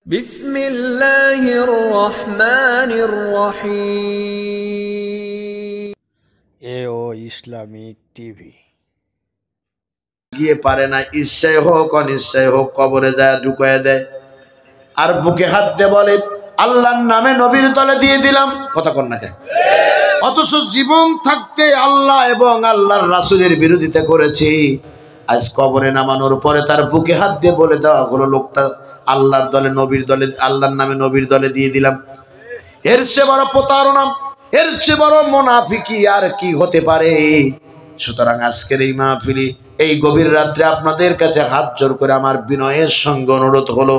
বিসমিল্লাহির রহমানির রহিম। এও ইসলামিক টিভি গিয়ে পারে না, ইচ্ছাই হোক অনিচ্ছাই হোক কবরে যায় ঢুকায় দেয়, আর বুকে হাত দিয়ে বলে আল্লাহর নামে নবীর তলে দিয়ে দিলাম। কথা কন না কেন? অথচ জীবন থাকতে আল্লাহ এবং আল্লাহর রাসূলের বিরোধিতা করেছি। আজ কবরে নামানোর পরে তার বুকে হাত দিয়ে বলে দেওয়া হলো লোকটা আল্লাহর দলে নবীর দলে, আল্লাহর নামে নবীর দলে দিয়ে দিলাম। এর চেয়ে বড় প্রতারণা, এর চেয়ে বড় মুনাফিকি আর কি হতে পারে? সুতরাং আজকের এই মাহফিলি, এই গভীর রাত্রে আপনাদের কাছে হাত জোর করে আমার বিনয়ের সঙ্গে অনুরোধ হলো,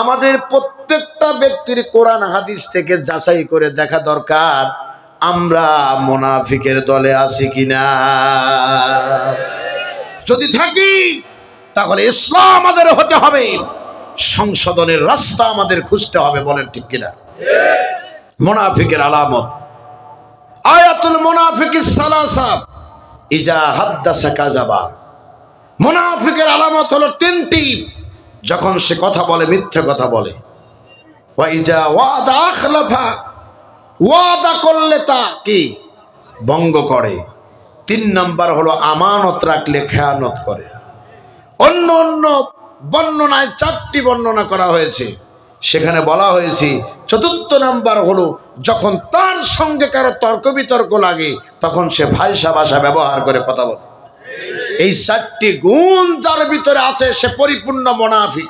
আমাদের প্রত্যেকটা ব্যক্তির কোরআন হাদিস থেকে যাচাই করে দেখা দরকার আমরা মুনাফিকের দলে আছি কিনা। যদি থাকি তাহলে ইসলাম আমাদের হতে হবে, সংশোধনের রাস্তা আমাদের খুঁজতে হবে। বলেন ঠিক কিনা? মুনাফিকের আলামত, আয়াতুল মুনাফিকিস সালাসা, ইজা হাদ্দাসা কাযাবা। মুনাফিকের আলামত হলো তিনটি। যখন সে কথা বলে মিথ্যা কথা বলে, ওয়া ইজা ওয়াদা আখলাফা, ওয়াদা করলে তা কি ভঙ্গ করে। 3 নাম্বার হলো আমানত রাখলে খেয়ানত করে। অন্য অন্য বর্ণনায় 4টি বর্ণনা করা হয়েছে, সেখানে বলা হয়েছে 4র্থ নাম্বার হলো যখন তার সঙ্গে কারো তর্ক বিতর্ক লাগে তখন সে ভাষা ভাষা ব্যবহার করে কথা বলে। এই 4টি গুণ যার ভিতরে আছে সে পরিপূর্ণ মুনাফিক।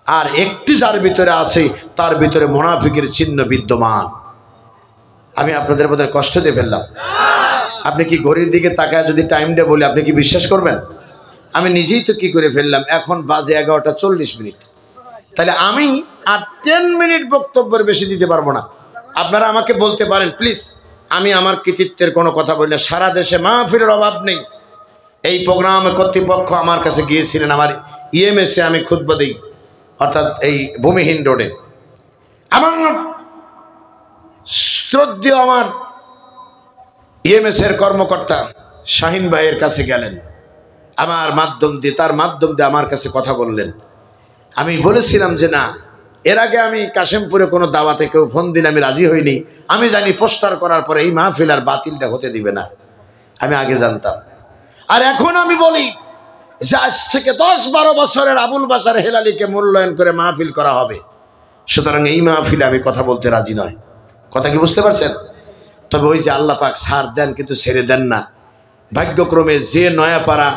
আর একটি যার ভিতরে আছে তার ভিতরে মুনাফিকের চিহ্ন বিদ্যমান। আমি আপনাদের বোধহয় কষ্ট দিয়ে ফেললাম। আপনি কি ঘড়ির দিকে তাকায় যদি টাইমটা বলি আপনি কি বিশ্বাস করবেন? আমি নিজেই তো কি করে ফেললাম, এখন বাজে 11:40। তাহলে আমি আর 10 মিনিট বক্তব্যের বেশি দিতে পারবো না। আপনারা আমাকে বলতে পারেন প্লিজ, আমি আমার কৃতিত্বের কোনো কথা বলি না। সারা দেশে মাহফিলের অভাব নেই। এই প্রোগ্রামে কর্তৃপক্ষ আমার কাছে গিয়েছিলেন, আমার ইএমএসে আমি খুতবা দিই, অর্থাৎ এই ভূমিহীন রোডে। আমার শ্রদ্ধেয় আমার ইএমএসের কর্মকর্তা শাহিন ভাইয়ের কাছে গেলেন, আমার মাধ্যম দিয়ে, তার মাধ্যম দিয়ে আমার কাছে কথা বললেন। আমি বলেছিলাম যে না, এর আগে আমি কাশেমপুরে কোনো দাওয়াতে কেউ ফোন দিলে আমি রাজি হইনি। আমি জানি পোস্টার করার পরে এই মাহফিল আর বাতিলটা হতে দিবে না, আমি আগে জানতাম। আর এখন আমি বলি যে আজ থেকে 10-12 বছরের আবুল বাশার হেলালিকে মূল্যায়ন করে মাহফিল করা হবে। সুতরাং এই মাহফিলে আমি কথা বলতে রাজি নয়। কথা কি বুঝতে পারছেন? তবে ওই যে আল্লাহ পাক ছাড় দেন কিন্তু ছেড়ে দেন না। ভাগ্যক্রমে যে নয়াপাড়া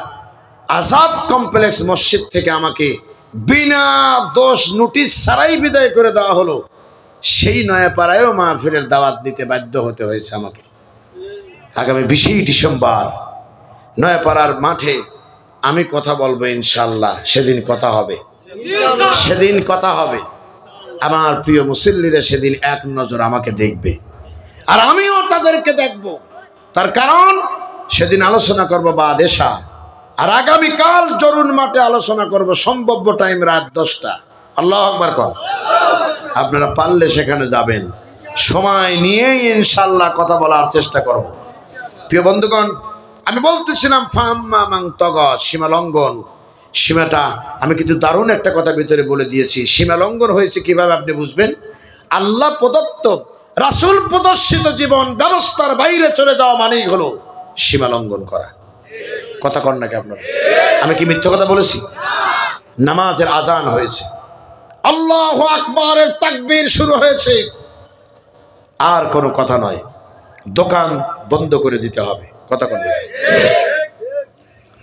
আজাদ কমপ্লেক্স মসজিদ থেকে আমাকে বিনা দোষ নোটিশ ছাড়াই বিদায় করে দেওয়া হলো, সেই নয়াপাড়ায়ও মাহফিলের দাওয়াত দিতে বাধ্য হতে হয়েছে আমাকে। আগামী 20 ডিসেম্বর নয়াপাড়ার মাঠে আমি কথা বলবো ইনশাল্লাহ। সেদিন কথা হবে, সেদিন কথা হবে। আমার প্রিয় মুসল্লিরা সেদিন এক নজর আমাকে দেখবে, আর আমিও তাদেরকে দেখব। তার কারণ সেদিন আলোচনা করব বাদেশা, আর আগামীকাল জরুন মাঠে আলোচনা করব সম্ভাব্য টাইম রাত 10টা। আল্লাহু আকবার কর। আপনারা পারলে সেখানে যাবেন, সময় নিয়েই ইনশাল্লাহ কথা বলার চেষ্টা করব। প্রিয় বন্ধুগণ, আমি বলতেছিলাম ফাম্মা মান তাগা, সীমা লঙ্ঘন। সীমাটা আমি কিন্তু দারুণ একটা কথা ভিতরে বলে দিয়েছি। সীমা লঙ্ঘন হয়েছে কিভাবে আপনি বুঝবেন? আল্লাহ প্রদত্ত রাসূল প্রদর্শিত জীবন ব্যবস্থার বাইরে চলে যাওয়া মানেই হলো সীমা লঙ্ঘন করা। কথা কন নাকি আপনারা? আমি কি মিথ্যা কথা বলেছি? নামাজের আজান হয়েছে, আল্লাহু আকবারের তাকবীর শুরু হয়েছে, আর কোনো কথা নয়, দোকান বন্ধ করে দিতে হবে। কথা কন নাকি?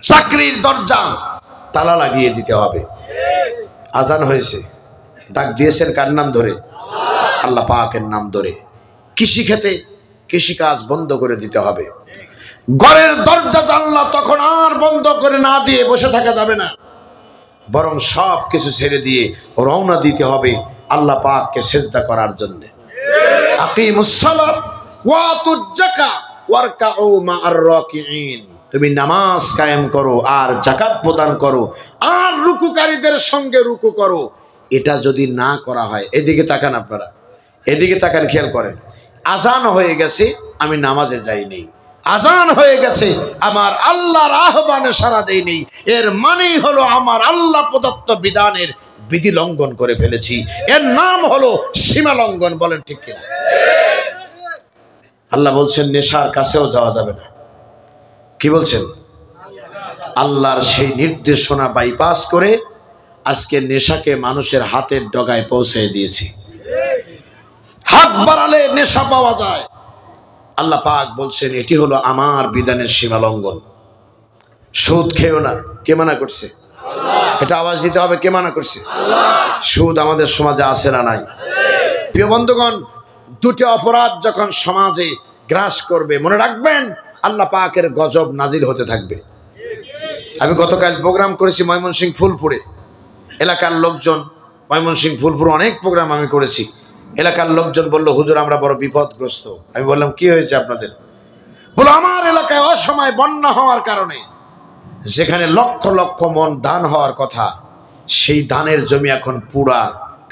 চাকরির দরজা তালা লাগিয়ে দিতে হবে। আজান হয়েছে, ডাক দিয়েছেন কার নাম ধরে? আল্লাহ পাকের নাম ধরে। কৃষিক্ষেত্রে কৃষিকাজ বন্ধ করে দিতে হবে। ঘরের দরজা জানলা তখন আর বন্ধ করে না দিয়ে বসে থাকা যাবে না, বরং সব কিছু ছেড়ে দিয়ে রওনা দিতে হবে আল্লাহ পাককে সিজদা করার জন্য। আকিমুস সালাত ওয়া আতুজ যাকাত ওয়ারকাউ মা'আর রাকিঈন। তুমি নামাজ কায়েম করো আর যাকাত প্রদান করো আর রুকুকারীদের সঙ্গে রুকু করো। এটা যদি না করা হয়, এদিকে তাকান আপনারা, এদিকে তাকান, খেয়াল করেন। আজান হয়ে গেছে, আমি নামাজে যাইনি। আজান হয়ে গেছে, আমার আল্লাহর আহ্বানে সাড়া দেয়নি। এর মানেই হলো আমার আল্লাহ প্রদত্ত বিধানের বিধি লঙ্ঘন করে ফেলেছি, এর নাম হলো সীমা লঙ্ঘন। বলেন ঠিক কিনা? আল্লাহ বলছেন নেশার কাছেও যাওয়া যাবে না। কি বলছেন? আল্লাহর সেই নির্দেশনা বাইপাস করে আজকে নেশাকে মানুষের হাতের ডগায় পৌঁছে দিয়েছি। হাত বাড়ালে নেশা পাওয়া যায়। আল্লাহ পাক বলছেন এটি হলো আমার বিধানের সীমা লঙ্ঘন। সুদ খেও না, কে মানা করছে? এটা আওয়াজ দিতে হবে, কে মানা করছে? সুদ আমাদের সমাজে আছে না নাই? প্রিয় বন্ধুগণ, দুটি অপরাধ যখন সমাজে গ্রাস করবে, মনে রাখবেন আল্লাহ পাকের গজব নাজিল হতে থাকবে। আমি গতকাল প্রোগ্রাম করেছি ময়মনসিংহ ফুলপুরে। এলাকার লোকজন, ময়মনসিংহ ফুলপুর অনেক প্রোগ্রাম আমি করেছি। এলাকার লোকজন বলল হুজুর আমরা বড় বিপদগ্রস্ত। আমি বললাম কি হয়েছে আপনাদের? বলো আমার এলাকায় অসময় বন্যা হওয়ার কারণে যেখানে লক্ষ লক্ষ মন ধান হওয়ার কথা, সেই ধানের জমি এখন পুরা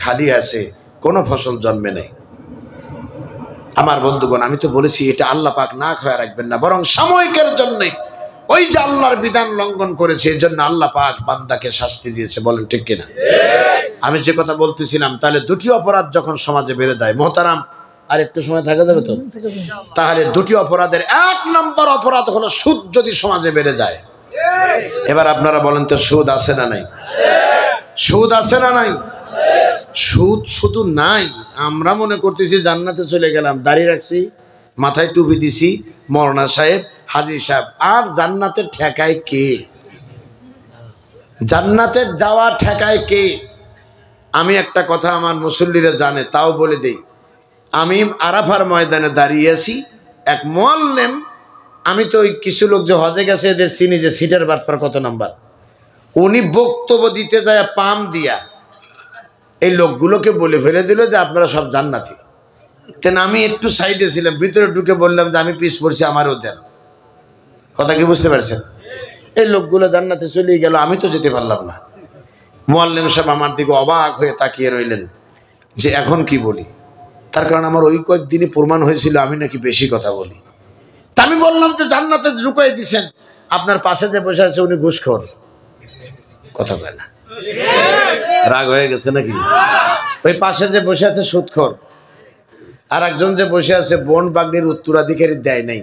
খালি আছে, কোনো ফসল জন্মে নেই। আমার বন্ধুগণ, আমি তো বলেছি এটা আল্লাহ পাক না খাওয়া রাখবেন না, বরং সাময়িকের জন্য ওই যে আল্লাহর বিধান লঙ্ঘন করেছে এই জন্য আল্লাহ পাক বান্দাকে শাস্তি দিয়েছে। বলেন ঠিক কিনা? আমি যে কথা বলতেছিলাম, তাহলে দুটি অপরাধ যখন সমাজে বেড়ে যায়, মোহতারাম আর একটু সময় থাকা যাবে তো, তাহলে দুটি অপরাধের এক নম্বর অপরাধ হলো সুদ যদি সমাজে বেড়ে যায়। এবার আপনারা বলেন তো সুদ আছে না নাই? সুদ আছে না নাই? সুদ শুধু নাই, আমরা মনে করতেছি জান্নাতে চলে গেলাম, দাঁড়িয়ে রাখছি, মাথায় টুপি দিছি, মৌলানা সাহেব, হাজী সাহেব। আর জান্নাতের ঠেকায় কে? জান্নাতের যাওয়া ঠেকায় কে? আমি একটা কথা আমার মুসল্লিরা জানে, তাও বলে দেই। আমি আরাফার ময়দানে দাঁড়িয়ে আছি, এক মুআল্লিম, আমি তো ওই কিছু লোক যে হজে গেছে এদের চিনি যে সিটের বাটপার কত নাম্বার, উনি বক্তব্য দিতে যায় পাম দিয়া এই লোকগুলোকে বলে ফেলে দিল যে আপনারা সব জান্নাতি। তেন আমি একটু সাইডে ছিলাম, ভিতরে ঢুকে বললাম যে আমি পিছ পড়ছি, আমারও দেন। কথা কি বুঝতে পারছেন? এই লোকগুলো জান্নাতে চলে গেল, আমি তো যেতে পারলাম না। মুআল্লিম সাহেব আমার দিকে অবাক হয়ে তাকিয়ে রইলেন যে এখন কি বলি। তার কারণ আমার ওই কয়েকদিনই প্রমাণ হয়েছিল আমি নাকি বেশি কথা বলি। তা আমি বললাম যে জান্নাতে ঢুকাই দিছেন, আপনার পাশে যে বসে আছে উনি ঘুষখোর। কথা বলে না, রাগ হয়ে গেছে নাকি? ওই পাশে যে বসে আছে সুদখোর, আর একজন যে বসে আছে বোন বাগ্নির উত্তরাধিকারী দেয় নাই,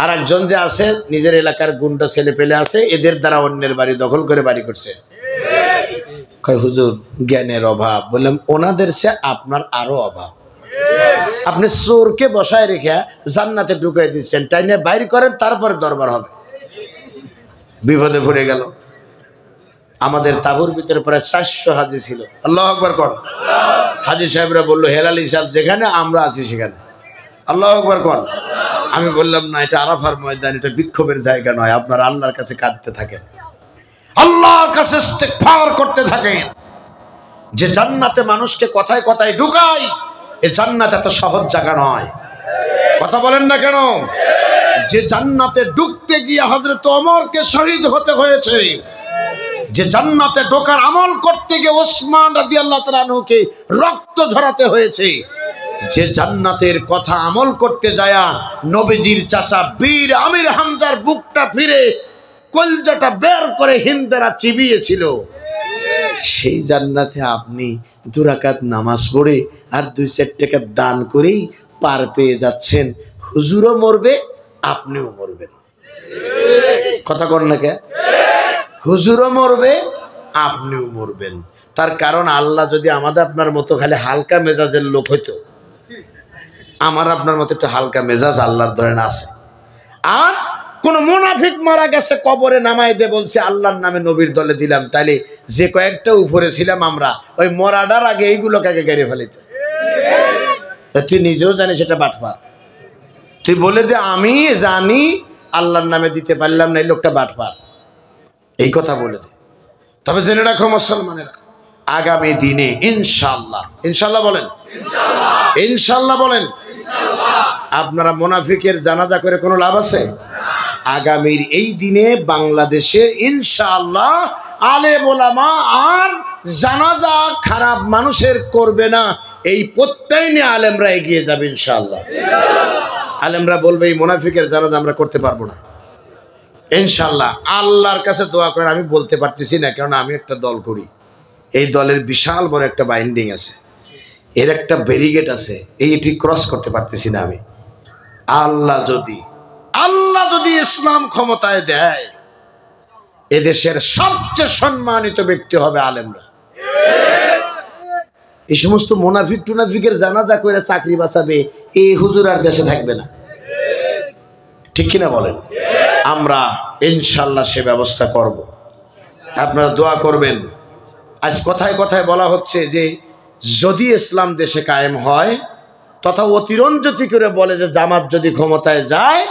আর একজন যে আছে নিজের এলাকার গুন্ডা ছেলে পেলে আছে, এদের দ্বারা অন্যের বাড়ি দখল করে বাড়ি করছে। কয় হুজুর জ্ঞানের অভাব। বললাম ওনাদের সে আপনার আরো অভাব। আপনি চোরকে বসায় রেখে জান্নাতে ঢুকাই দিচ্ছেন, তাই নিয়ে বাইর করেন, তারপরে দরবার হবে। বিপদে পড়ে গেল। আমাদের তাবুর ভিতরে প্রায় 400 হাজি ছিল। আল্লাহু আকবার কোন। হাজি সাহেবরা বললো হেলাল হিসাব যেখানে, আমরা আছি সেখানে। আল্লাহু আকবার কোন। আমি বললাম না, এটা আরাফার ময়দান, এটা বিক্ষোভের জায়গা নয়। আপনারা আল্লাহর কাছে কাঁদতে থাকেন, আল্লাহর কাছে ইস্তিগফার করতে থাকেন। যে জান্নাতে মানুষকে কথায় কথায় ঢুকায়, এই জান্নাত এত সহজ জায়গা নয়। কথা বলেন না কেন? যে জান্নাতে ঢুকতে গিয়ে হযরত ওমরকে শহীদ হতে হয়েছে, যে জান্নাতে ঢোকার আমল করতে গিয়ে ওসমান রাদিয়াল্লাহু তাআলা আনহুকে রক্ত ঝরাতে হয়েছে, যে জান্নাতের কথা আমল করতে যায়া নবীজির চাচা বীর আমির হামজার বুকটা ফিরে কলজাটা বের করে হিন্দেরা চিবিয়েছিল, সেই জান্নাতে আপনি 2 রাকাত নামাজ পড়ে আর 2-4 টাকা দান করেই পার পেয়ে যাচ্ছেন। হুজুরও মরবে, আপনিও মরবেন। কথা কন না কে? হুজুরও মরবে, আপনিও মরবেন। তার কারণ আল্লাহ যদি আমাদের আপনার মতো খালি হালকা মেজাজের লোক হইতো, আমার আপনার মতো একটু হালকা মেজাজ আল্লাহর ধরেন আছে, আর কোন মুনাফিক মারা গেছে কবরে নামাই দে বলছে আল্লাহর নামে নবীর দলে দিলাম, তাইলে যে কয়েকটা উপরে ছিলাম আমরা, ওই মরাডার আগে এইগুলো কাকে গেড়ে ফেলিত। তুই নিজেও জানিস সেটা বাটপার। তুই বলে দে আমি জানি আল্লাহর নামে দিতে পারলাম না, এই লোকটা বাটপার, এই কথা বলে দে। তবে জেনে রাখো মুসলমানেরা, আগামী দিনে ইনশাআল্লাহ, ইনশাআল্লাহ বলেন, ইনশাআল্লাহ বলেন, আপনারা মুনাফিকের জানাজা করে কোনো লাভ আছে? আগামীর এই দিনে বাংলাদেশে ইনশাআল্লাহ আলেম ওলামা আর জানাজা খারাপ মানুষের করবে না, এই প্রত্যয় নিয়ে আলেমরা এগিয়ে যাবে ইনশাআল্লাহ। আলেমরা বলবে এই মুনাফিকের জানাজা আমরা করতে পারবো না ইনশাআল্লাহ। আল্লাহর কাছে দোয়া করেন, আমি বলতে পারতেছি না, কারণ আমি একটা দল করি, এই দলের বিশাল বড় একটা বাইন্ডিং আছে, এর একটা ব্যারিগেড আছে, এইটি ক্রস করতে পারতেছি না আমি। আল্লাহ যদি ইসলাম ক্ষমতায় দেয়, এদেশের সবচেয়ে সম্মানিত ব্যক্তি হবে আলেমরা। এই সমস্ত মুনাফিক টুনাফিকের জানাজা করে চাকরি বাঁচাবে এই হুজুর আর দেশে থাকবে না, ঠিক কিনা বলেন? আমরা ইনশাল্লাহ সে ব্যবস্থা করব, আপনারা দোয়া করবেন। আজ কথায় কথায় বলা হচ্ছে যে যদি ইসলাম দেশে কায়েম হয়, তথা অতিরঞ্জিত করে বলে যে জামাত যদি ক্ষমতায় যায়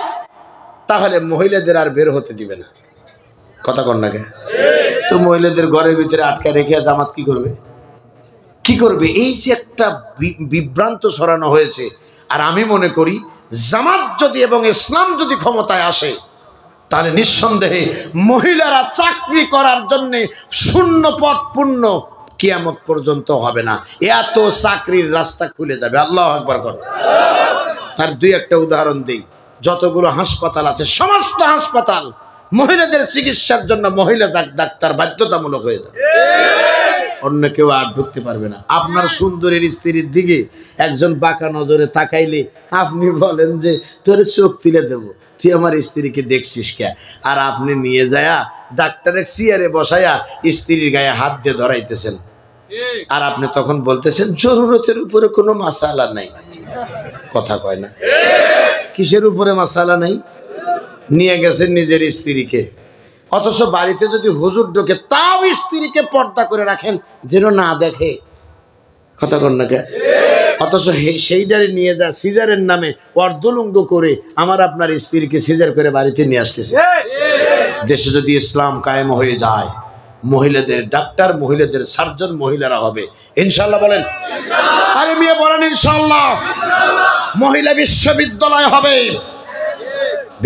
তাহলে মহিলাদের আর বের হতে দিবে না। কথা কন না কে? তো মহিলাদের ঘরের ভিতরে আটকা রেখে জামাত কি করবে? এই যে একটা বিভ্রান্ত ছড়ানো হয়েছে। আর আমি মনে করি জামাত যদি এবং ইসলাম যদি ক্ষমতায় আসে, তাহলে নিঃসন্দেহে মহিলারা চাকরি করার জন্য শূন্য পদ পূর্ণ কিয়ামত পর্যন্ত হবে না, এত চাকরির রাস্তা খুলে যাবে। আল্লাহু আকবার কর। তার দুই একটা উদাহরণ দেই। যতগুলো হাসপাতাল আছে, সমস্ত হাসপাতাল মহিলাদের চিকিৎসার জন্য মহিলা ডাক্তার বাধ্যতামূলক হয়ে যাবে, অন্য কেউ আর ঢুকতে পারবে না। আপনার সুন্দরীর স্ত্রীর দিকে একজন বাঁকা নজরে তাকাইলে আপনি বলেন যে তোর চোখ তুলে দেবো, তুই আমার স্ত্রীকে দেখছিস কে? আর আপনি নিয়ে যায়া ডাক্তারের চেয়ারে বসায়া স্ত্রীর গায়ে হাত দিয়ে ধরাইতেছেন, আর আপনি তখন বলতেছেন জরুরতের উপরে কোনো মাসালা নাই। কথা কয় না? কিসের উপরে মাসালা নাই? নিয়ে গেছেন নিজের স্ত্রীকে, অথচ বাড়িতে যদি হুজুর ঢোকে তাও স্ত্রীকে পর্দা করে রাখেন যেন না দেখে। কথা কন না কে? অথচ সেইটারে নিয়ে যা সিজারের নামে অর্ধলুঙ্গ করে আমার আপনার স্ত্রীকে সিজার করে বাড়িতে নিয়ে আসতেছে। দেশে যদি ইসলাম কায়েম হয়ে যায়, মহিলাদের ডাক্তার, মহিলাদের সার্জন মহিলারা হবে ইনশাল্লাহ। বলেন আরে মিয়া বলেন ইনশাল্লাহ। মহিলা বিশ্ববিদ্যালয় হবে,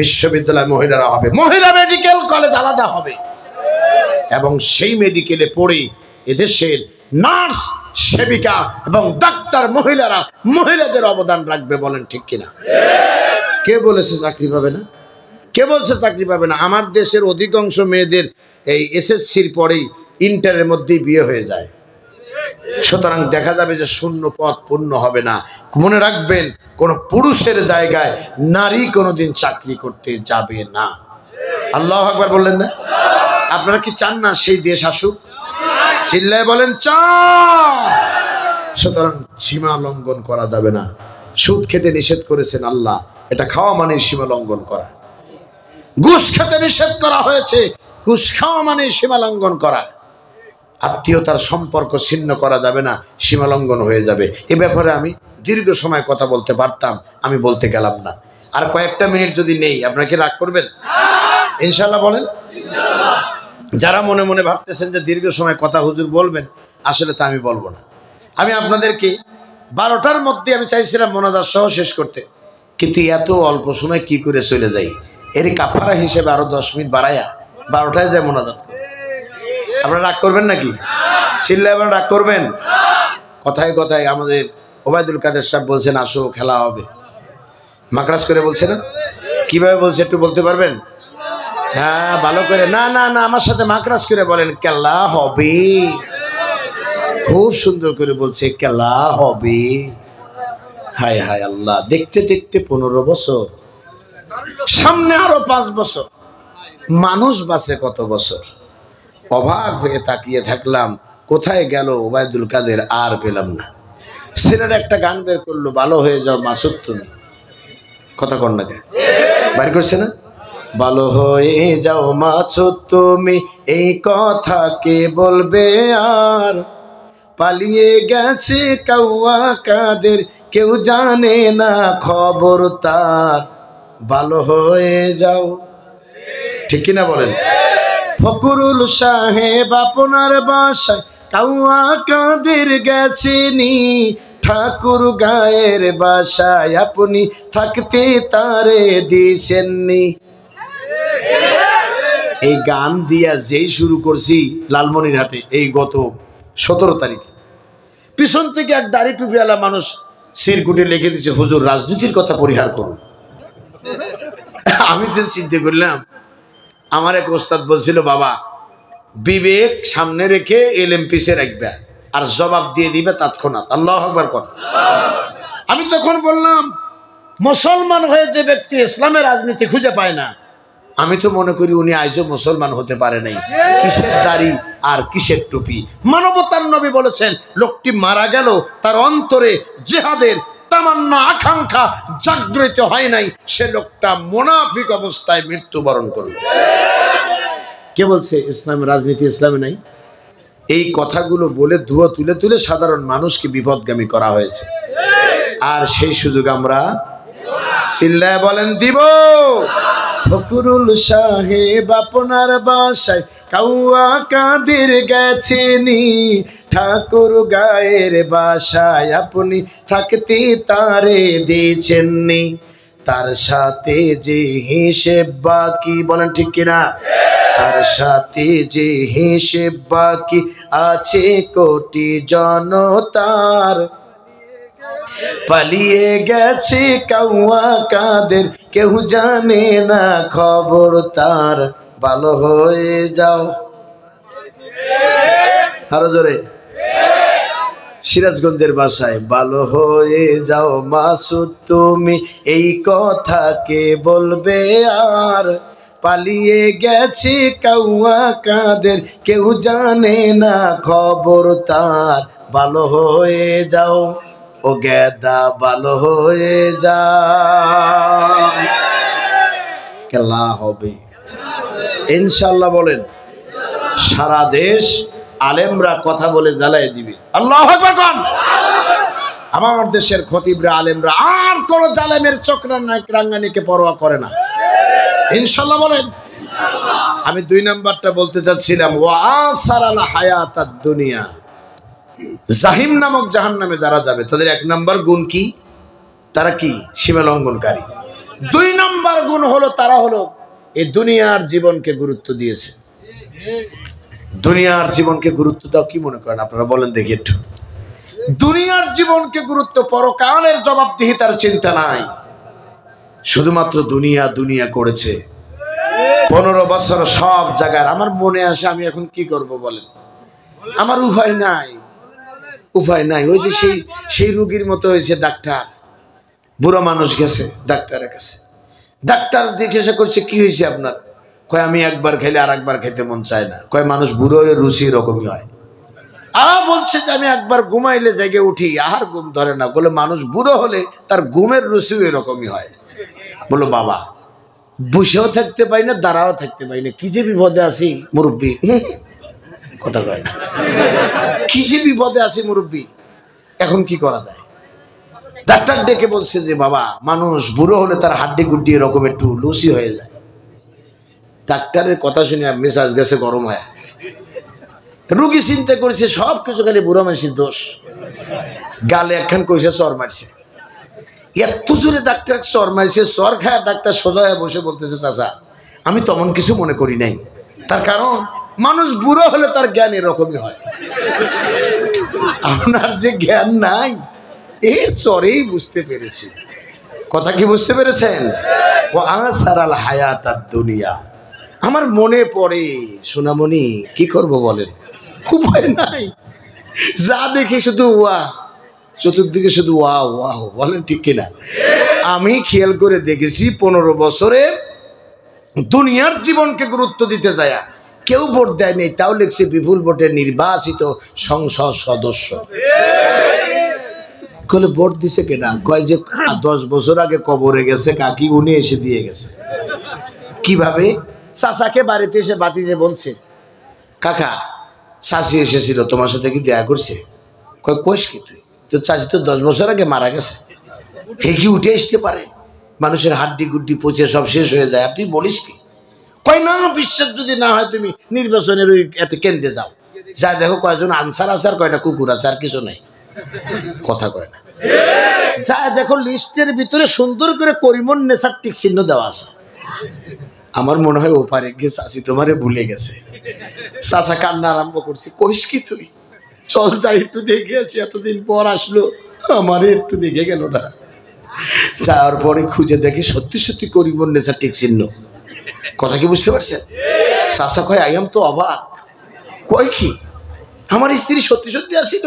বিশ্ববিদ্যালয় মহিলারা হবে, মহিলা মেডিকেল কলেজ আলাদা হবে, এবং সেই মেডিকেলে পড়ে এদেশের নার্স, সেবিকা এবং ডাক্তার মহিলারা মহিলাদের অবদান রাখবে। বলেন ঠিক কিনা? কে বলেছে চাকরি পাবে না? কে বলছে চাকরি পাবে না? আমার দেশের অধিকাংশ মেয়েদের এই এসএসসির পরেই ইন্টারের মধ্যেই বিয়ে হয়ে যায়। সুতরাং দেখা যাবে যে শূন্য পদ পূর্ণ হবে না। মনে রাখবেন, কোন পুরুষের জায়গায় নারী কোনোদিন চাকরি করতে যাবে না। আল্লাহু আকবার বললেন না? আপনারা কি চান না সেই দেশ আসুক? চিল্লায় বলেন চান। সুতরাং সীমা লঙ্ঘন করা যাবে না। সুদ খেতে নিষেধ করেছেন আল্লাহ, এটা খাওয়া মানে সীমা লঙ্ঘন করা। ঘুষ খেতে নিষেধ করা হয়েছে, ঘুষ খাওয়া মানে সীমা লঙ্ঘন করা। আত্মীয়তার সম্পর্ক ছিন্ন করা যাবে না, সীমা লঙ্ঘন হয়ে যাবে। এ ব্যাপারে আমি দীর্ঘ সময় কথা বলতে পারতাম, আমি বলতে গেলাম না। আর কয়েকটা মিনিট যদি নেই, আপনারা কি রাগ করবেন? ইনশাল্লাহ বলেন। যারা মনে মনে ভাবতেছেন যে দীর্ঘ সময় কথা হুজুর বলবেন, আসলে তা আমি বলবো না। আমি আপনাদেরকে 12টার মধ্যে আমি চাইছিলাম মোনাজাত সহ শেষ করতে, কিন্তু এত অল্প সময় কি করে চলে যাই। এর কাফারা হিসেবে আরো 10 মিনিট বাড়াইয়া 12টায় যায় মোনাজাত করে। আপনারা রাগ করবেন নাকি? চিল্লায় বলেন রাগ করবেন? কথায় কথায় আমাদের ওবায়দুল কাদের সাহেব বলছেন আসো খেলা হবে, মাকড়াস করে বলছে না? কিভাবে বলছে একটু বলতে পারবেন? হ্যাঁ ভালো করে। না না না, আমার সাথে মাকড়াস করে বলেন খেলা হবে। খুব সুন্দর করে বলছে খেলা হবে। হায় হায় আল্লাহ, দেখতে দেখতে 15 বছর, সামনে আরো 5 বছর, মানুষ বাঁচে কত বছর। অবাক হয়ে তাকিয়ে থাকলাম, কোথায় গেল ওবায়দুল কাদের, আর পেলাম না। ছেলেরা একটা গান বের করলো, ভালো হয়ে যাও মাসুদ তুমি। কথা কন না কে? বাইর করছে না? ভালো হয়ে যাও মাসুদ তুমি, এই কথা কে বলবে আর? পালিয়ে গেছে কাউয়া কাদের, কেউ জানে না খবর তার। ভালো হয়ে যাও, ঠিক কিনা বলেন? ফকরুল সাহেব আপনার বাসায় কাউয়া কাদের গেছেনি, ঠাকুর গায়ের বাসায় আপনি থাকতে তারে দিছেননি। এই গান দিয়া যেই শুরু করছি লালমনিরহাটে এই গত 17 তারিখে, পিছন থেকে এক দাড়ি টুপিওয়ালা মানুষ সিরকুটে লিখে দিচ্ছে হুজুর রাজনীতির কথা পরিহার করুন। আমি তো চিন্তা করলাম, আমার এক ওস্তাদ বলছিল বাবা বিবেক সামনে রেখে এলেম পিছে রাখবে আর জবাব দিয়ে দিবে তৎক্ষণাৎ। আল্লাহু আকবার কোন। আমি তখন বললাম মুসলমান হয়ে যে ব্যক্তি ইসলামের রাজনীতি খুঁজে পায় না, আমি তো মনে করি উনি আজও মুসলমান হতে পারে নাই। কিসের দাড়ি আর কিসের টুপি? মানবতার নবী বলেছেন লোকটি মারা গেল, তার অন্তরে জিহাদের তামান্না আকাঙ্ক্ষা জাগ্রত হয় নাই, সে লোকটা মুনাফিক অবস্থায় মৃত্যুবরণ করল। কে বলছে ইসলামের রাজনীতি ইসলামে নাই? এই কথাগুলো বলে ধুয়ো তুলে তুলে সাধারণ মানুষকে বিপদগামী করা হয়েছে, আর সেই সুযোগ আমরা চিল্লায় বলেন দিব। ফকরুল সাহেব আপনার বাসায় কাউয়া কাদের গেছেনি, ঠাকুর গায়ের বাসায় আপনি থাকতে তারে দিয়েছেননি, তার সাথে যে হিসেব বাকি, বলেন ঠিক কিনা? তার সাথে যে হিসেব বাকি আছে কোটি জনতার, পালিয়ে গেছে কাউয়া কাদের কেউ জানে না খবর তার, ভালো হয়ে যাও। আরো জোরে। সিরাজগঞ্জের ভাষায় ভালো হয়ে যাও মাসুদ তুমি, এই কথা কে বলবে আর, পালিয়ে গেছে কাউয়া কাদের কেউ জানে না খবর তার, ভালো হয়ে যাও ও গেদা ভালো হয়ে যা। খেলা হবে ইনশাআল্লাহ বলেন। সারা দেশ আলেমরা কথা বলে জ্বালাই দিবে। আল্লাহু আকবার কোন। আমার দেশের খতিবরা আলেমরা আর কোন জালেমের চক্রাঙ্গানিকে পরোয়া করে না ইনশাআল্লাহ বলেন। আমি 2 নাম্বারটা বলতে চাচ্ছিলাম, ওয়া আসারাল হায়াতাদ দুনিয়া, জাহিম নামক জাহান্নামে যারা যাবে তাদের 1 নাম্বার গুণ কি? তারা কি? সীমা লঙ্ঘনকারী। 2 নাম্বার গুণ হলো তারা হলো এই দুনিয়ার জীবনকে গুরুত্ব দিয়েছে। দুনিয়ার জীবনকে গুরুত্ব দাও কি মনে করেন আপনারা বলেন দেখি একটু? দুনিয়ার জীবনকে গুরুত্ব, পরকালের জবাবদিহিতার চিন্তা নাই, শুধুমাত্র দুনিয়া দুনিয়া করেছে। 15 বছর সব জায়গায় আমার মনে আসে আমি এখন কি করব বলেন? আমার উপায় নাই, উপায় নাই। ওই যে সেই রোগীর মতো হয়েছে, ডাক্তার বুড়ো মানুষ গেছে ডাক্তারের কাছে, ডাক্তার জিজ্ঞাসা করছে কি হয়েছে আপনার? কয় আমি একবার খেলে আর একবার খেতে মন চায় না। কয় মানুষ বুড়ো হলে রুচি এরকমই হয়। বলছে যে আমি একবার ঘুমাইলে জেগে উঠি আর ঘুম ধরে না। বলে মানুষ বুড়ো হলে তার ঘুমের রুচিও এরকমই হয়। বলো বাবা, বসেও থাকতে পাই না, দাঁড়াও থাকতে পাই না, কি যে বিপদে আছি মুরব্বী। কথা কয় না, কি যে বিপদে আছি মুরব্বী, এখন কি করা যায়? ডাক্তার ডেকে বলছে যে বাবা, মানুষ বুড়ো হলে তার হাড্ডি গুড্ডি এরকম একটু লুসি হয়ে যায়। ডাক্তারের কথা শুনে মেজাজ গেছে গরম হয়। রুগী চিন্তা করছে সব কিছু খালি বুড়ো মানুষের দোষ, গালে একখান কইসে চর মারছে। এত জোরে ডাক্তার চর মারছে, চর খায় ডাক্তার সোজা হয়ে বসে বলতেছে চাচা আমি তেমন কিছু মনে করি নাই, তার কারণ মানুষ বুড়ো হলে তার জ্ঞান এরকমই হয়, আপনার যে জ্ঞান নাই এই চরেই বুঝতে পেরেছি। কথা কি বুঝতে পেরেছেন? ও আসারাল হায়াতাদ দুনিয়া। আমার মনে পড়ে সোনামণি, কি করব বলেন, উপায় নাই, যা দেখি শুধু ওয়া, চতুর্দিকে শুধু ওয়া ওয়া, বলেন ঠিক কিনা? আমি খেয়াল করে দেখেছি 15 বছরে দুনিয়ার জীবনকে গুরুত্ব দিতে যায় কেউ ভোট দেয়নি, তাও লিখছে বিপুল ভোটে নির্বাচিত সংসদ সদস্য। কলে ভোট দিছে কেনা? কয় যে 10 বছর আগে কবরে গেছে কাকি, উনি এসে দিয়ে গেছে। কিভাবে? চাচাকে বাড়িতে এসে বাতিজে বলছে কাকা চাচি এসেছিল তোমার সাথে কি দেখা করছে? কয় কোষ কি তুই, তোর চাচি তো 10 বছর আগে মারা গেছে, হে কি উঠে আসতে পারে? মানুষের হাড্ডি গুড্ডি পচে সব শেষ হয়ে যায়, আর তুই বলিস কি? কয় না, বিশ্বাস যদি না হয় তুমি নির্বাচনের ওই এত কেন্দ্রে যাও, যা দেখো কয়জন আনসার আছে আর কয়টা কুকুর আছে, আর কিছু নাই। কথা কয় না, যা দেখো লিস্টের ভিতরে সুন্দর করে করিমন নেশার টিক চিহ্ন দেওয়া আছে। আমার মনে হয় ওপারে গিয়ে চাচি তোমারে ভুলে গেছে। চাচা কান্না আরম্ভ করছে, কইস কি তুই, চল যাই একটু দেখে আসি, এতদিন পর আসলো, আমারে একটু দেখে গেল না। যাওয়ার পরে খুঁজে দেখি সত্যি সত্যি করিমন নেশার টিক চিহ্ন। কথা কি বুঝতে পারছেন? চাচা কয় আই এম তো অবাক, কয় কি আমার স্ত্রী সত্যি সত্যি আসিল,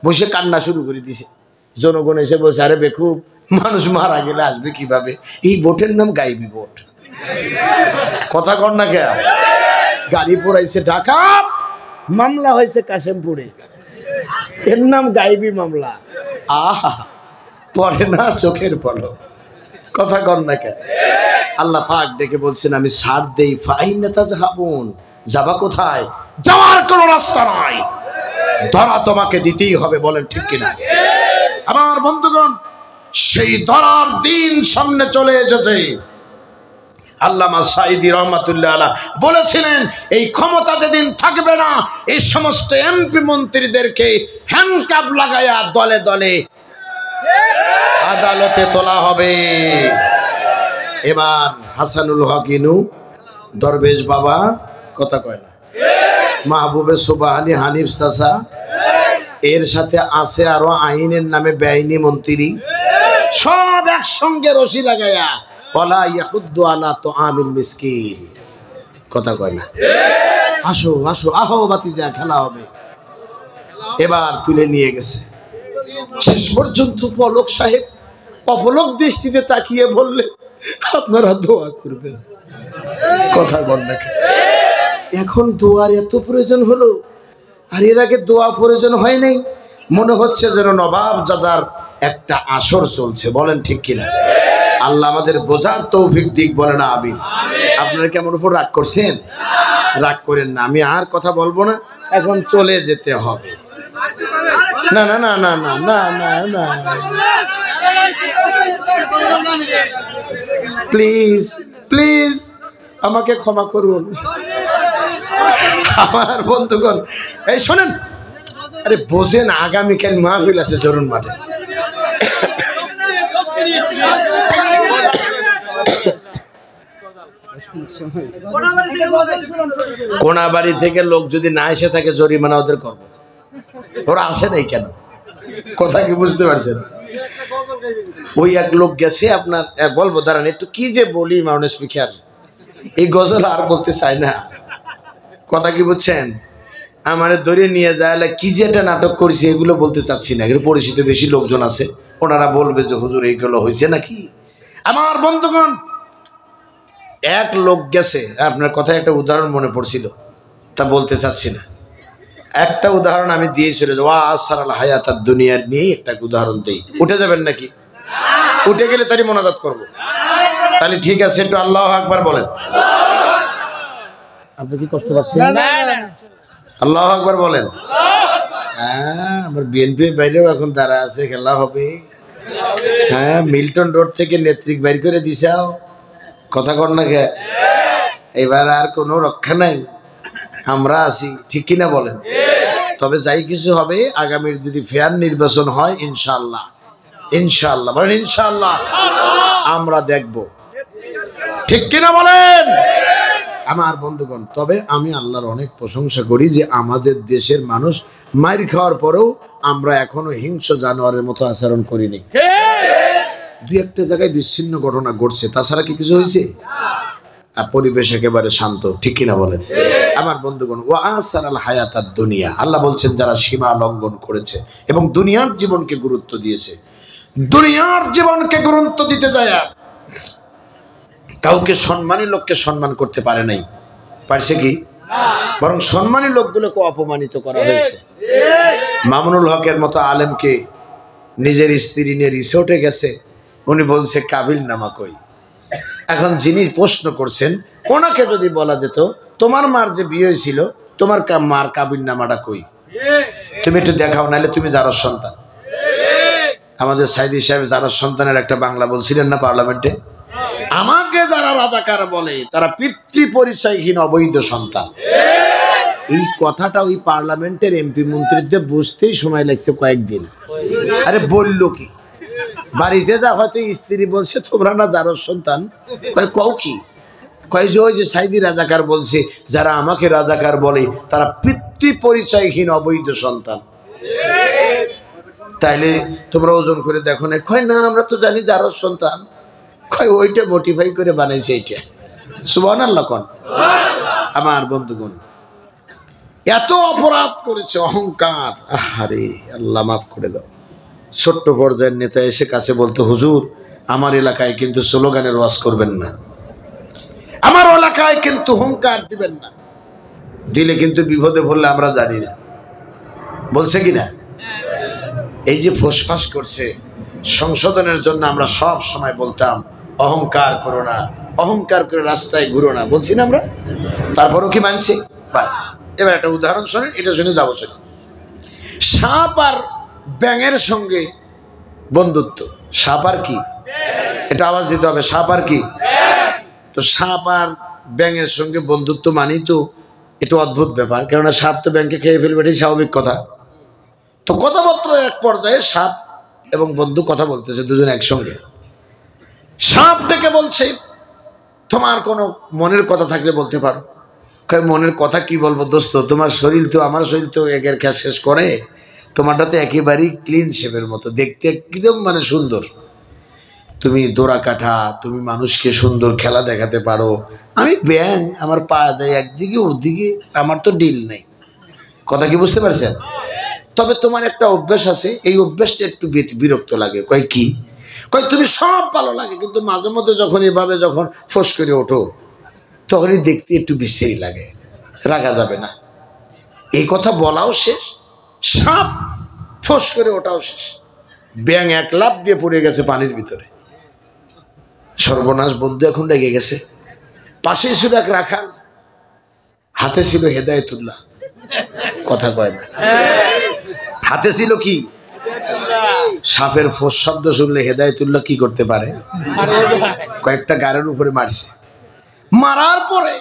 বসে কান্না শুরু করে দিছে। জনগণ এসে বসে, আরে বেকুব, মানুষ মারা গেলে আসবে কিভাবে? এই বোটের নাম গাইবি বোট। কথা কর না কে? গাড়ি পোড়াইছে ঢাকা, মামলা হয়েছে কাশেমপুরে, এর নাম গাইবি মামলা। আহা, পরে না চোখের পলক। কথা কর না কে? আল্লাহ পাক ডেকে বলছেন, আমি ছাড় দেই, ফাইনা তাজহাবুন, যাবা কোথায়? যাওয়ার কোনো রাস্তা নাই, ধরা তোমাকে দিতেই হবে। বলেন ঠিক কিনা? আমার বন্ধুগণ, সেই ধরার দিন সামনে চলে এসেছে। আল্লামা সাঈদী রহমাতুল্লাহ আলাইহি বলেছিলেন, এই ক্ষমতা যেদিন থাকবে না, এই সমস্ত এমপি মন্ত্রীদেরকে হ্যান্ডকাপ লাগায়া দলে দলে আদালতে তোলা হবে। এবার হাসানুল হক ইনু, দরবেশ বাবা, কথা কয় না, মাহবুবে সুবহানী হানিফ চাচা, এর সাথে আছে আরো আইনের নামে বেআইনি মন্ত্রী, সব একসঙ্গে রশি লাগায়া ওয়ালা ইয়াহুদ্দু আলা তুআমিল মিসকিন। কথা কয় না? আসো আসো, আহো বাতিজা, খেলা হবে। এবার তুলে নিয়ে গেছে। শেষ পর্যন্ত পলক সাহেব অপলক দৃষ্টিতে তাকিয়ে বললে, আপনারা দোয়া করবেন। কথা বল না, এখন দোয়ার এত প্রয়োজন হলো, আর এর আগে দোয়া প্রয়োজন হয় নাই। মনে হচ্ছে যেন নবাব জাদার একটা আসর চলছে। বলেন ঠিক কিনা? আল্লাহ আমাদের বোঝার তৌফিক দিক। বলে না আমিন। আপনারা কেমন উপর রাগ করছেন? রাগ করেন না, আমি আর কথা বলবো না, এখন চলে যেতে হবে। না না না না না না না না, প্লিজ প্লিজ আমাকে ক্ষমা করুন। আমার বন্ধুগণ, এই শোনেন, আরে বোঝেন, আগামীকাল মাহফিল আছে জরুন মাঠে। কোনাবাড়ি থেকে লোক যদি না এসে থাকে, জরিমানা ওদের করবো। ওরা আসে নাই কেন? কথা কি বুঝতে পারছেন? ওই এক লোক গেছে আপনার, বলবো দাঁড়ান একটু, কি যে বলি মাউনেস স্পিকার, এই গজল আর বলতে চাই না। কথা কি বুঝছেন? আমার ধরে নিয়ে যায়, কি যে একটা নাটক করছি, এগুলো বলতে চাচ্ছি না। এগুলো পরিচিত বেশি লোকজন আছে, ওনারা বলবে যে হুজুর এইগুলো হয়েছে নাকি। আমার বন্ধুগণ, এক লোক গেছে, আপনার কথায় একটা উদাহরণ মনে পড়ছিল, তা বলতে চাচ্ছি না। একটা উদাহরণ আমি দিয়েছিল, ওয়া আসারাল হায়াতাদ দুনিয়ার নিয়ে একটা উদাহরণ দেই। উঠে যাবেন নাকি? উঠে গেলে তারই মোনাজাত করবো। তাহলে ঠিক আছে, একটু আল্লাহু আকবার বলেন। আপনি কি কষ্ট পাচ্ছেন? আল্লাহু আকবার বলেন। হ্যাঁ, আমার বিএনপি বাইরেও এখন দাঁড়া আছে, খেলা হবে। হ্যাঁ, মিল্টন রোড থেকে নেত্রিক বাইর করে দিছাও। কথা কর না কে? এবার আর কোনো রক্ষা নাই, আমরা আছি, ঠিক কিনা বলেন? তবে যাই কিছু হবে, আগামীর যদি ফেয়ার নির্বাচন হয়, ইনশাআল্লাহ, ইনশাআল্লাহ বলেন, ইনশাআল্লাহ আমরা দেখব, ঠিক কিনা বলেন? আমার বন্ধুগণ, তবে আমি আল্লাহর অনেক প্রশংসা করি যে আমাদের দেশের মানুষ মাইর খাওয়ার পরেও আমরা এখনো হিংস্র জানোয়ারের মতো আচরণ করিনি। দুই একটা জায়গায় বিচ্ছিন্ন ঘটনা ঘটছে, তাছাড়া কি কিছু হয়েছে? পরিবেশ একেবারে শান্ত, ঠিক কিনা বলেন? আমার বন্ধুগণ, ওয়া আসারাল হায়াতাদ দুনিয়া, আল্লাহ বলছেন যারা সীমা লঙ্ঘন করেছে এবং দুনিয়ার জীবনকে গুরুত্ব দিয়েছে, দুনিয়ার জীবনকে গুরুত্ব দিতে যায় কাউকে সম্মানী লোককে সম্মান করতে পারে নাই। পারছে কি? বরং সম্মানী লোকগুলোকে অপমানিত করা হয়েছে। মামুনুল হকের মতো আলেমকে নিজের স্ত্রী নিয়ে রিসোর্টে গেছে, উনি বলছে কাবিল নামা কই। এখন যিনি প্রশ্ন করছেন, ওনাকে যদি বলা যেত তোমার মার যে বিয়ে হয়েছিল, তোমার মার কাবিল নামাটা কই, তুমি একটু দেখাও, নাহলে তুমি যারার সন্তান। আমাদের সাইদি সাহেব যারার সন্তানের একটা বাংলা বলছিলেন না পার্লামেন্টে, আমাকে যারা রাজাকার বলে তারা পিতৃ পরিচয়হীন অবৈধ সন্তান। এই কথাটা ওই পার্লামেন্টের এমপি মন্ত্রীদের বুঝতেই সময় লাগছে কয়েকদিন। আরে বললো কি? বাড়িতে যা হয়তো স্ত্রী বলছে তোমরা না যারার সন্তান, কয় কও কি? কয় যে ওই যে সাইদি রাজাকার বলছে যারা আমাকে রাজাকার বলে তারা পিতৃ পরিচয়হীন অবৈধ সন্তান। তাইলে তোমরা ওজন করে দেখো না? কয় না, আমরা তো জানি যারার সন্তান। কয় ওইটা মোটিফাই করে বানাইছে এইটা। সুবহানাল্লাহ কোন? আমার বন্ধুগণ, এত অপরাধ করেছে, অহংকার। আরে আল্লাহ মাফ করে দাও। ছোট্ট পর্যায়ের নেতা এসে কাছে বলতো, হুজুর আমার এলাকায় কিন্তু স্লোগানের ওয়াজ করবেন না, আমার এলাকায় কিন্তু হুঙ্কার দিবেন না, দিলে কিন্তু বিপদে পড়লে আমরা জানি না। বলছে কিনা? এই যে ফোসফাস করছে, সংশোধনের জন্য আমরা সব সময় বলতাম অহংকার করো না, অহংকার করে রাস্তায় ঘুরো না, বলছি না আমরা? তারপরও কি মানছি? এবার একটা উদাহরণ শোনেন, এটা শুনে যাবো। শুনে, সাপ আর ব্যাঙের সঙ্গে বন্ধুত্ব। সাপ আর কি? এটা আওয়াজ দিতে হবে, সাপ আর কি? তো সাপ আর ব্যাঙের সঙ্গে বন্ধুত্ব মানেই তো একটু অদ্ভুত ব্যাপার, কেননা সাপ তো ব্যাঙকে খেয়ে ফেলবে, এটাই স্বাভাবিক কথা। তো কথাবার্তা এক পর্যায়ে সাপ এবং বন্ধু কথা বলতেছে দুজন একসঙ্গে। সাপ ডেকে বলছে, তোমার কোনো মনের কথা থাকলে বলতে পারো। মনের কথা কি বলবো দোস্ত, তোমার শরীর তো আমার শরীর তো একের খ্যাস শেষ করে, তোমারটা তো একেবারেই ক্লিন শেপের মতো, দেখতে একদম মানে সুন্দর, তুমি দোরা কাঠা, তুমি মানুষকে সুন্দর খেলা দেখাতে পারো, আমি ব্যাং, আমার পা যায় একদিকে ওদিকে, আমার তো ডিল নেই। কথা কি বুঝতে পারছেন? তবে তোমার একটা অভ্যাস আছে, এই অভ্যাসটা একটু বিরক্ত লাগে। কয় কি? কয় তুমি সব ভালো লাগে, কিন্তু মাঝে মধ্যে যখন এভাবে যখন ফোঁস করে ওঠো তখনই দেখতে একটু বিশ্রী লাগে, রাখা যাবে না। এই কথা বলাও শেষ, সাপ ফোঁস করে ওঠাও শেষ, ব্যাং এক লাফ দিয়ে পড়ে গেছে পানির ভিতরে। সর্বনাশ, বন্ধু এখন রেগে গেছে। পাশেই ছিল এক রাখাল, হাতে ছিল হেদায়েতুল্লাহ। কথা কয় না, হাতে ছিল কি? সাপের ফোঁস শব্দ শুনলে হেদায়েতুল্লাহ কি করতে পারে? কয়েকটা গাড়ির উপরে মারছে। মারার পরে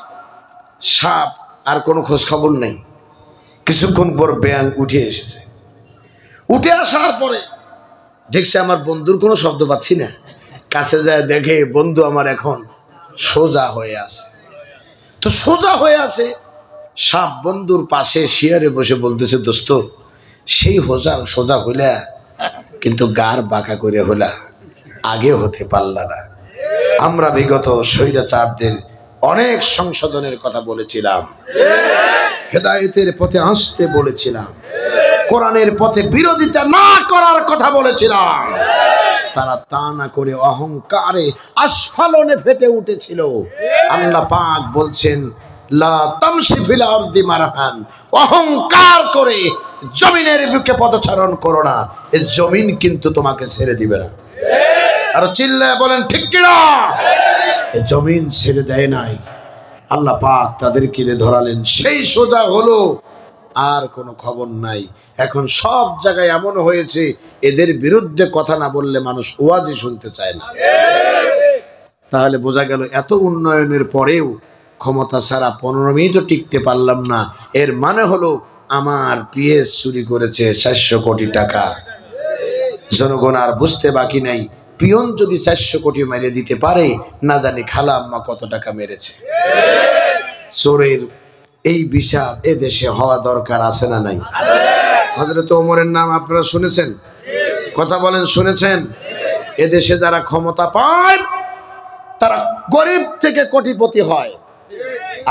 সাপ আর কোনো খোঁজ খবর নেই। কিছুক্ষণ পর ব্যাং উঠে এসেছে। উঠে আসার পরে দেখছে আমার বন্ধুর কোনো শব্দ পাচ্ছি না। কাছে যায় দেখে বন্ধু আমার এখন সোজা হয়ে আছে। তো সোজা হয়ে আছে, সাপ বন্ধুর পাশে শিয়ারে বসে বলতেছে, দোস্ত সেই সোজা হইলা, কিন্তু গার বাঁকা করে হইলা, আগে হতে পারলা না। আমরা বিগত স্বৈরাচারদের অনেক সংশোধনের কথা বলেছিলাম, হেদায়েতের পথে আসতে বলেছিলাম, কোরআনের পথে বিরোধিতা না করার কথা বলেছিলাম। তারা তা না করে অহংকারে আস্ফালনে ফেটে উঠেছিল। আল্লাহ পাক বলছেন, লা তামশি ফিল আরদি মারহান, অহংকার করে জমিনের বুকে পদচারণ করো না, এই জমিন কিন্তু তোমাকে ছেড়ে দিবে না। আর চিল্লায় বলেন ঠিক কিনা? এই জমিন ছেড়ে দেয় নাই, আল্লাহ পাক তাদেরকে ধরালেন, সেই সোজা হলো, আর কোনো খবর নাই। এখন সব জায়গায় এমন হয়েছে, এদের বিরুদ্ধে কথা না বললে মানুষ ওয়াজই শুনতে চায় না। তাহলে বোঝা গেল এত উন্নয়নের পরেও ক্ষমতা ছাড়া 15 মিনিটও টিকতে পারলাম না। এর মানে হলো আমার পিএস চুরি করেছে 400 কোটি টাকা। জনগণ আর বুঝতে বাকি নাই, পিয়ন যদি 400 কোটি মেরে দিতে পারে, না জানি খালা আম্মা কত টাকা মেরেছে। চোরের এই বিচার এ দেশে হওয়া দরকার আছে না নাই? হযরত ওমরের নাম আপনারা শুনেছেন? কথা বলেন, শুনেছেন? এদেশে যারা ক্ষমতা পায় তারা গরিব থেকে কোটিপতি হয়।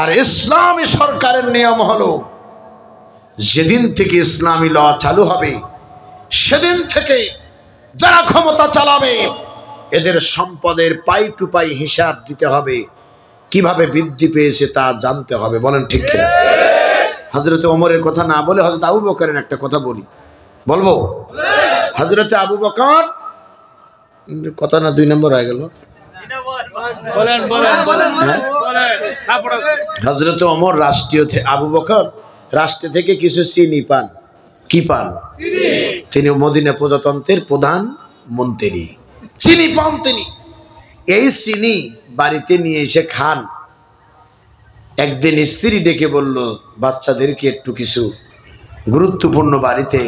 আর ইসলামী সরকারের নিয়ম হলো, যেদিন থেকে ইসলামী ল চালু হবে সেদিন থেকে যারা ক্ষমতা চালাবে এদের সম্পদের পাই টু পাই হিসাব দিতে হবে, কিভাবে বৃদ্ধি পেয়েছে তা জানতে হবে। বলেন ঠিক কিনা? হযরত ওমরের কথা না বলে হযরত আবু বকরের একটা কথা বলবো। হযরত আবু বকর, কথা না 2 নম্বর হয়ে গেল। হযরত ওমর রাষ্ট্রীয়, আবু বকর রাষ্ট্র থেকে কিছু চিনি পান। কি পান? তিনি মদিনা প্রজাতন্ত্রের প্রধান মন্ত্রী, চিনি পান তিনি। এই চিনি বাড়িতে নিয়ে এসে খান। একদিন স্ত্রী ডেকে বলল, বাচ্চাদেরকে একটু কিছু গুরুত্বপূর্ণ বাড়িতে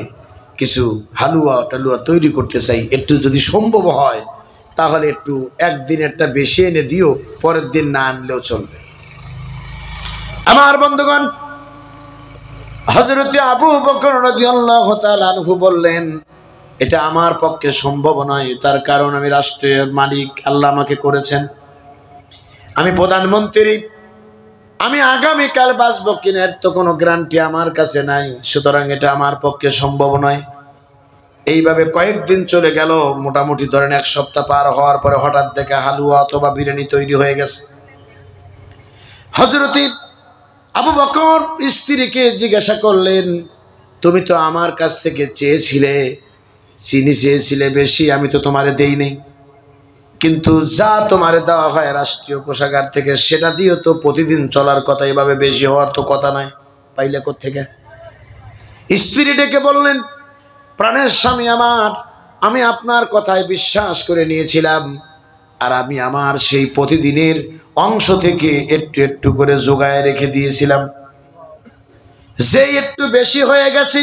কিছু হালুয়া টালুয়া তৈরি করতে চাই, একটু যদি সম্ভব হয় তাহলে একটু একদিন একটা বেশি এনে দিও, পরের দিন না আনলেও চলবে। আমার বন্ধুগণ, হযরত আবু বকর রাদিয়াল্লাহু তাআলা আনহু বললেন, এটা আমার পক্ষে সম্ভব নয়, তার কারণ আমি রাষ্ট্রের মালিক, আল্লাহ আমাকে করেছেন, আমি প্রধানমন্ত্রী, আমি আগামীকাল বাঁচবো কিনা এর তো কোনো গ্যারান্টি আমার কাছে নাই, সুতরাং এটা আমার পক্ষে সম্ভব নয়। এইভাবে কয়েকদিন চলে গেল, মোটামুটি ধরেন 1 সপ্তাহ পার হওয়ার পরে হঠাৎ দেখে হালুয়া অথবা বিরিয়ানি তৈরি হয়ে গেছে। হযরত আবু বকর স্ত্রীকে জিজ্ঞাসা করলেন, তুমি তো আমার কাছ থেকে চেয়েছিলে, চিনি চেয়েছিলে বেশি, আমি তো তোমারে দেই নাই, কিন্তু যা তোমারে দেওয়া হয় রাষ্ট্রীয় কোষাগার থেকে সেটা দিয়েও তো প্রতিদিন চলার কথা, এভাবে বেশি হওয়ার তো কথা নয়, পাইলে কোত্থেকে? স্ত্রী ডেকে বললেন, প্রাণের স্বামী আমার, আমি আপনার কথায় বিশ্বাস করে নিয়েছিলাম, আর আমি আমার সেই প্রতিদিনের অংশ থেকে একটু একটু করে জোগায় রেখে দিয়েছিলাম, যে একটু বেশি হয়ে গেছে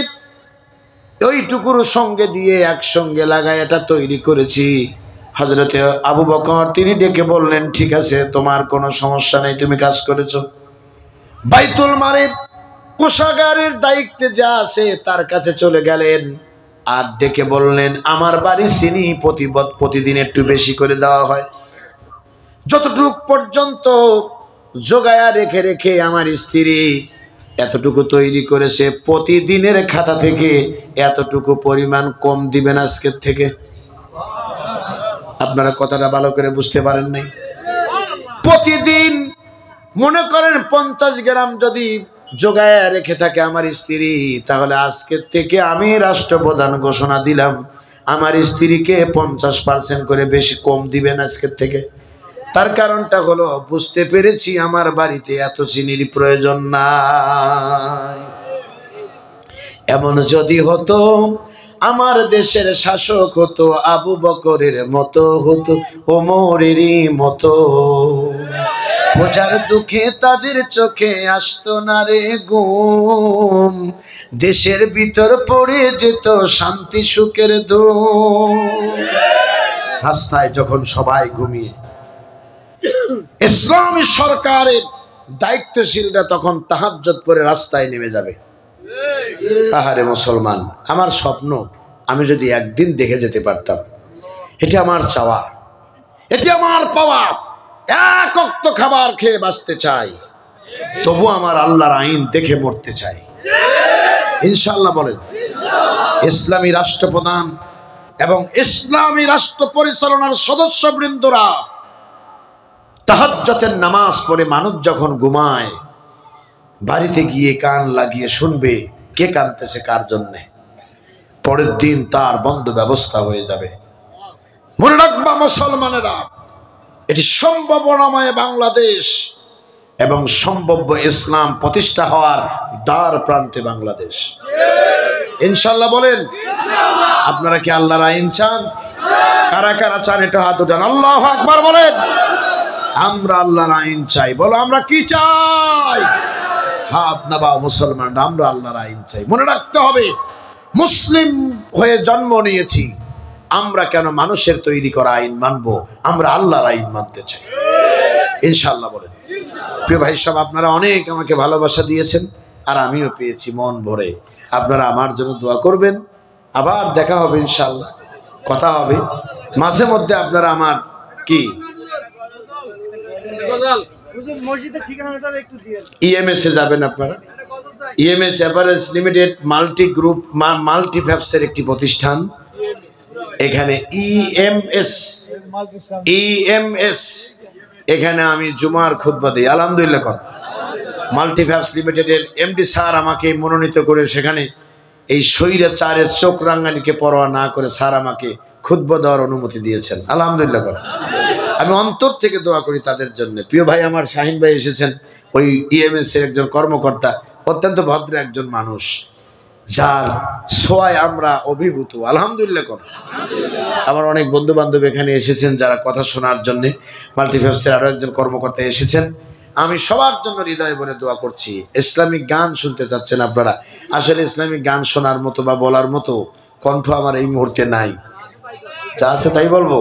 ওইটুকুর সঙ্গে দিয়ে একসঙ্গে লাগায় এটা তৈরি করেছি। হযরতে আবু বকর তিনি ডেকে বললেন, ঠিক আছে, তোমার কোনো সমস্যা নেই, তুমি কাজ করেছো। বাইতুল মালের কোষাগারের দায়িত্বে যা আছে তার কাছে চলে গেলেন, আর ডেকে বললেন, আমার বাড়ি চিনি প্রতিদিন একটু বেশি করে দেওয়া হয়, যতটুক পর্যন্ত জোগায়া রেখে রেখে আমার স্ত্রী এতটুকু তৈরি করেছে, প্রতিদিনের খাতা থেকে এতটুকু পরিমাণ কম দিবেন আজকের থেকে। আপনারা কথাটা ভালো করে বুঝতে পারেন নাই? প্রতিদিন মনে করেন 50 গ্রাম যদি জোগায় রেখে থাকে আমার স্ত্রী, তাহলে আজকের থেকে আমি রাষ্ট্রপ্রধান ঘোষণা দিলাম আমার স্ত্রীকে 50% করে বেশি কম দিবেন আজকের থেকে। তার কারণটা হলো, বুঝতে পেরেছি আমার বাড়িতে এত চিনির প্রয়োজন নাই। এমন যদি হতো আমার দেশের শাসক হতো আবু বকরের মতো, হতো ওমরেরই মতো, প্রজার দুঃখে তাদের চোখে আসতো না রে ঘুম, দেশের ভিতর পড়ে যেত শান্তি সুখের ধুম। রাস্তায় যখন সবাই ঘুমিয়ে, ইসলামী সরকারের দায়িত্বশীলরা তখন তাহাজ্জুদ পড়ে রাস্তায় নেমে যাবে। আহারে মুসলমান, আমার স্বপ্ন আমি যদি একদিন দেখে যেতে পারতাম, এটি আমার চাওয়া, এটি আমার পাওয়া। এক ওয়াক্ত খাবার খেয়ে বাঁচতে চাই, তবু আমার আল্লাহর আইন দেখে মরতে চাই, ইনশাআল্লাহ বলেন। ইসলামী রাষ্ট্রপ্রধান এবং ইসলামী রাষ্ট্র পরিচালনার সদস্যবৃন্দরা তাহাজ্জুদের নামাজ পড়ে মানুষ যখন ঘুমায়, বাড়িতে গিয়ে কান লাগিয়ে শুনবে কে কাঁদতেছে কার জন্যে, পরের দিন তার বন্ধ ব্যবস্থা হয়ে যাবে। মনে রাখবা মুসলমানেরা, এটি সম্ভাবনাময় বাংলাদেশ এবং সম্ভাব্য ইসলাম প্রতিষ্ঠা হওয়ার দ্বার প্রান্তে বাংলাদেশ, ইনশাআল্লাহ বলেন। আপনারা কি আল্লাহর আইন চান? কারা কারা চান এটা হাত উঠান, আল্লাহু আকবার বলেন। আমরা আল্লাহর আইন চাই, বলো আমরা কি চাই? হাত নামাও মুসলমানরা, আমরা আল্লাহর আইন চাই। মনে রাখতে হবে, মুসলিম হয়ে জন্ম নিয়েছি, আমরা কেন মানুষের তৈরি করা আইন মানবো? আমরা আল্লাহর আইন মানতে চাই, ইনশাআল্লাহ বলেন। প্রিয় ভাই সব, আপনারা অনেক আমাকে ভালোবাসা দিয়েছেন, আর আমিও পেয়েছি মন ভরে। আপনারা আমার জন্য দোয়া করবেন, আবার দেখা হবে ইনশাআল্লাহ, কথা হবে মাঝে মধ্যে। আপনারা আমার কি ইএমএস এ যাবেন, আপনারা EMS average limited multi group multi ফ্যাপসের একটি প্রতিষ্ঠান, এখানে ইএমএস এখানে আমি জুমার খুতবা দিই, আলহামদুলিল্লাহ। মাল্টি ফ্যাপস লিমিটেডের এমডি স্যার আমাকে মনোনীত করে সেখানে এই স্বৈরাচারের চোখ রাঙ্গানিকে পরোয়া না করে স্যার আমাকে খুতবা দেওয়ার অনুমতি দিয়েছেন, আলহামদুলিল্লাহ। আমি অন্তর থেকে দোয়া করি তাদের জন্য। প্রিয় ভাই আমার শাহিন ভাই এসেছেন, ওই ইএমএস এর একজন কর্মকর্তা, অত্যন্ত ভদ্র একজন মানুষ, যার ছোঁয়ায় আমরা অভিভূত, আলহামদুলিল্লাহ। আমার অনেক বন্ধু বান্ধব এখানে এসেছেন যারা কথা শোনার জন্য। মাল্টিফ্যাপসের আরও একজন কর্মকর্তা এসেছেন। আমি সবার জন্য হৃদয় ভরে দোয়া করছি। ইসলামিক গান শুনতে চাচ্ছেন আপনারা, আসলে ইসলামিক গান শোনার মতো বা বলার মতো কণ্ঠ আমার এই মুহূর্তে নাই, যা আছে তাই বলবো।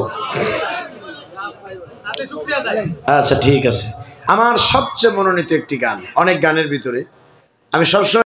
আচ্ছা ঠিক আছে, আমার সবচেয়ে মনোনীত একটি গান, অনেক গানের ভিতরে আমি সবসময়